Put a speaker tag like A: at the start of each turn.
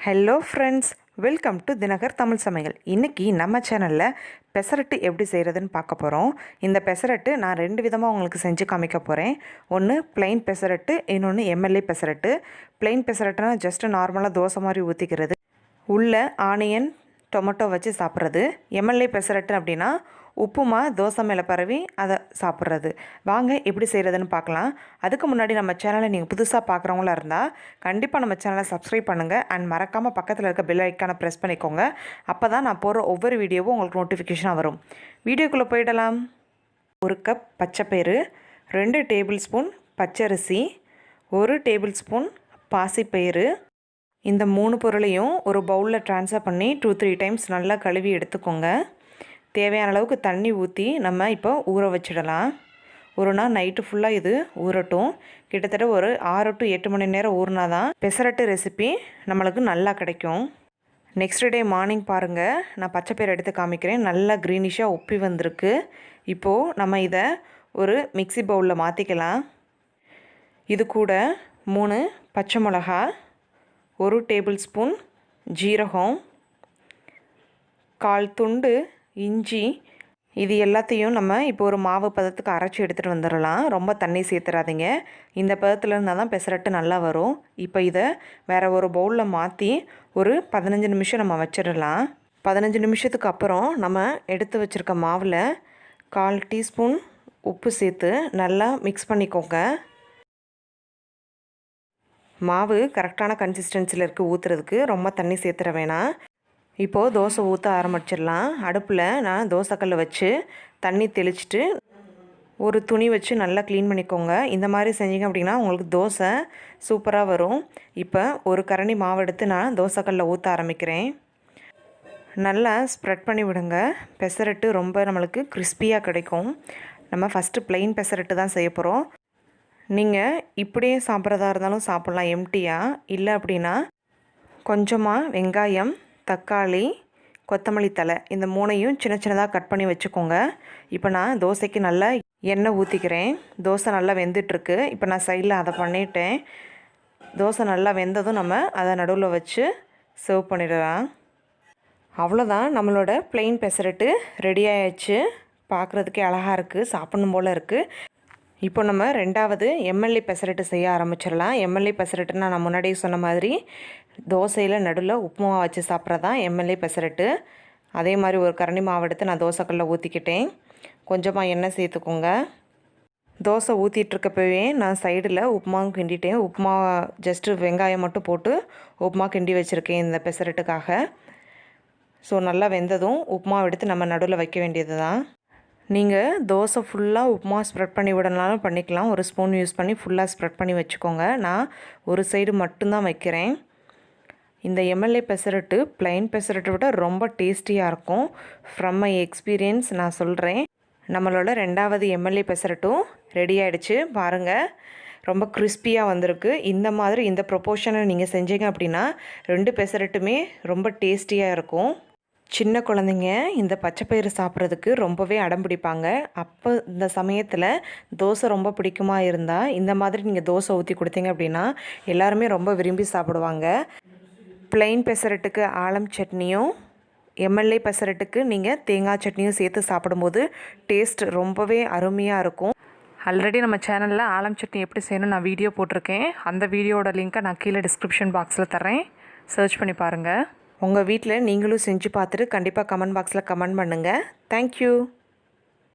A: Hello friends, welcome to Dinakar Tamil சமையல். இன்றைக்கி நம்ம சேனலில் பெசரட்டு எப்படி செய்கிறதுன்னு பார்க்க போகிறோம். இந்த பெசரட்டு நான் 2 விதமாக உங்களுக்கு செஞ்சு காமிக்க போகிறேன். ஒன்று பிளெயின் பெசரட்டு, இன்னொன்று MLA பெசரட்டு. பிளெயின் பெசரட்டுனா ஜஸ்ட்டு நார்மலாக தோசை மாதிரி ஊற்றிக்கிறது, உள்ள ஆனியன் டொமேட்டோ வச்சு சாப்பிட்றது. MLA பெசரட்டு அப்படின்னா உப்புமா தோசை மேலே பரவி அதை சாப்பிட்றது. வாங்க எப்படி செய்கிறதுன்னு பார்க்கலாம். அதுக்கு முன்னாடி நம்ம சேனலை நீங்கள் புதுசாக பார்க்குறவங்களா இருந்தால் கண்டிப்பாக நம்ம சேனலை சப்ஸ்கிரைப் பண்ணுங்கள் அண்ட் மறக்காமல் பக்கத்தில் இருக்க பெல் ஐக்கானை ப்ரெஸ் பண்ணிக்கோங்க. அப்போ தான் நான் போகிற ஒவ்வொரு வீடியோவும் உங்களுக்கு நோட்டிஃபிகேஷனாக வரும். வீடியோக்குள்ளே போயிடலாம். 1 கப் பச்சைப்பயிறு, 2 டேபிள் ஸ்பூன் பச்சரிசி, 1 டேபிள் ஸ்பூன் பாசிப்பயிறு. இந்த 3 பொருளையும் ஒரு பவுலில் ட்ரான்ஸ்ஃபர் பண்ணி 2-3 டைம்ஸ் நல்லா கழுவி எடுத்துக்கோங்க. தேவையான அளவுக்கு தண்ணி ஊற்றி நம்ம இப்போ ஊற வச்சிடலாம். ஒரு நாள் நைட்டு ஃபுல்லாக இது ஊறட்டும். கிட்டத்தட்ட ஒரு 6 to 8 மணி நேரம் ஊறினா தான் பெசரட்டு ரெசிபி நம்மளுக்கு நல்லா கிடைக்கும். நெக்ஸ்ட் டே மார்னிங் பாருங்கள், நான் பச்சைப்பயிறு எடுத்து காமிக்கிறேன். நல்லா க்ரீனிஷாக உப்பி வந்திருக்கு. இப்போது நம்ம இதை ஒரு மிக்ஸி பவுலில் மாற்றிக்கலாம். இது கூட 3 பச்சை மிளகா, 1 டேபிள் ஸ்பூன் ஜீரகம், 1/4 துண்டு இஞ்சி, இது எல்லாத்தையும் நம்ம இப்போ ஒரு மாவு பதத்துக்கு அரைச்சி எடுத்துகிட்டு வந்துடலாம். ரொம்ப தண்ணி சேர்த்துறாதீங்க. இந்த பதத்தில் இருந்தால் தான் பெசரட்டு நல்லா வரும். இப்போ இதை வேறு ஒரு பவுலில் மாற்றி ஒரு 15 நிமிஷம் நம்ம வச்சிடலாம். 15 நிமிஷத்துக்கு அப்புறம் நம்ம எடுத்து வச்சுருக்க மாவில் 1/4 டீஸ்பூன் உப்பு சேர்த்து நல்லா மிக்ஸ் பண்ணிக்கோங்க. மாவு கரெக்டான கன்சிஸ்டன்சியில் இருக்குது ஊற்றுறதுக்கு, ரொம்ப தண்ணி சேர்த்துற வேணாம். இப்போது தோசை ஊற்ற ஆரம்பிச்சிடலாம். அடுப்பில் நான் தோசைக்கல்லை வச்சு தண்ணி தெளிச்சிட்டு ஒரு துணி வச்சு நல்லா க்ளீன் பண்ணிக்கோங்க. இந்த மாதிரி செஞ்சிங்க அப்படின்னா உங்களுக்கு தோசை சூப்பராக வரும். இப்போ ஒரு கரண்டி மாவு எடுத்து நான் தோசைக்கல்லை ஊற்ற ஆரம்பிக்கிறேன். நல்லா ஸ்ப்ரெட் பண்ணி விடுங்க. பெசரட்டு ரொம்ப நம்மளுக்கு கிறிஸ்பியாக கிடைக்கும். நம்ம ஃபஸ்ட்டு ப்ளெயின் பெசரட்டு தான் செய்ய போகிறோம். நீங்கள் இப்படியே சாப்பிட்றதா இருந்தாலும் சாப்பிட்லாம் எம்டியாக. இல்லை அப்படின்னா கொஞ்சமாக வெங்காயம், தக்காளி, கொத்தமல்லி தழை, இந்த 3ஐயும் சின்ன சின்னதாக கட் பண்ணி வச்சுக்கோங்க. இப்போ நான் தோசைக்கு நல்லா எண்ணெய் ஊற்றிக்கிறேன். தோசை நல்லா வெந்துட்டுருக்கு. இப்போ நான் சைடில் அதை பண்ணிட்டேன். தோசை நல்லா வெந்ததும் நம்ம அதை நடுவில் வச்சு சர்வ் பண்ணிடலாம். அவ்வளோதான், நம்மளோட ப்ளெயின் பெசரட்டு ரெடி ஆகிடுச்சு. பார்க்குறதுக்கே அழகாக இருக்குது, சாப்பிடணும் போல் இருக்குது. இப்போ நம்ம 2வது MLA பெசரட்டு செய்ய ஆரம்பிச்சிடலாம். MLA பெசரட்டுன்னா நான் முன்னாடியே சொன்ன மாதிரி தோசையில் நடுவில் உப்புமா வச்சு சாப்பிட்றதான் MLA பெசரட்டு. அதே மாதிரி ஒரு கரண்டி மாவு எடுத்து நான் தோசைக்கல்ல ஊற்றிக்கிட்டேன். கொஞ்சமாக எண்ணெய் சேர்த்துக்கோங்க. தோசை ஊற்றிட்டுருக்கப்பவே நான் சைடில் உப்புமாவும் கிண்டிட்டேன். உப்புமா ஜஸ்ட்டு வெங்காயம் மட்டும் போட்டு உப்புமா கிண்டி வச்சுருக்கேன் இந்த பெசரட்டுக்காக. ஸோ நல்லா வெந்ததும் உப்புமா எடுத்து நம்ம நடுவில் வைக்க வேண்டியது தான். நீங்கள் தோசை ஃபுல்லாக உப்புமா ஸ்ப்ரெட் பண்ணி விடனாலும் பண்ணிக்கலாம். ஒரு ஸ்பூன் யூஸ் பண்ணி ஃபுல்லாக ஸ்ப்ரெட் பண்ணி வச்சுக்கோங்க. நான் ஒரு சைடு மட்டும்தான் வைக்கிறேன். இந்த MLA பெசரட்டு ப்ளைன் பெசரட்டை விட ரொம்ப டேஸ்டியாக இருக்கும். ஃப்ரம் மை எக்ஸ்பீரியன்ஸ் நான் சொல்கிறேன். நம்மளோட 2வது MLA பெசரட்டும் ரெடி ஆகிடுச்சு. பாருங்கள், ரொம்ப கிறிஸ்பியாக வந்திருக்கு. இந்த மாதிரி இந்த ப்ரொப்போர்ஷனை நீங்கள் செஞ்சீங்க அப்படின்னா 2 பெசரட்டுமே ரொம்ப டேஸ்டியாக இருக்கும். சின்ன குழந்தைங்க இந்த பச்சைப்பயிறு சாப்பிட்றதுக்கு ரொம்பவே அடம் பிடிப்பாங்க. அப்போ இந்த சமயத்தில் தோசை ரொம்ப பிடிக்குமா இருந்தால் இந்த மாதிரி நீங்கள் தோசை ஊற்றி கொடுத்தீங்க அப்படின்னா எல்லாருமே ரொம்ப விரும்பி சாப்பிடுவாங்க. ப்ளெயின் பெசரட்டுக்கு ஆலம் சட்னியும் MLA பெசரட்டுக்கு நீங்கள் தேங்காய் சட்னியும் சேர்த்து சாப்பிடும்போது டேஸ்ட் ரொம்பவே அருமையாக இருக்கும். ஆல்ரெடி நம்ம சேனலில் ஆலம் சட்னி எப்படி செய்யணும் நான் வீடியோ போட்டிருக்கேன். அந்த வீடியோட லிங்க்கை நான் கீழே டிஸ்கிரிப்ஷன் பாக்ஸில் தரேன், சர்ச் பண்ணி பாருங்கள். உங்கள் வீட்டில் நீங்களும் செஞ்சு பார்த்துட்டு கண்டிப்பாக கமெண்ட் பாக்ஸில் கமெண்ட் பண்ணுங்கள். தேங்க்யூ.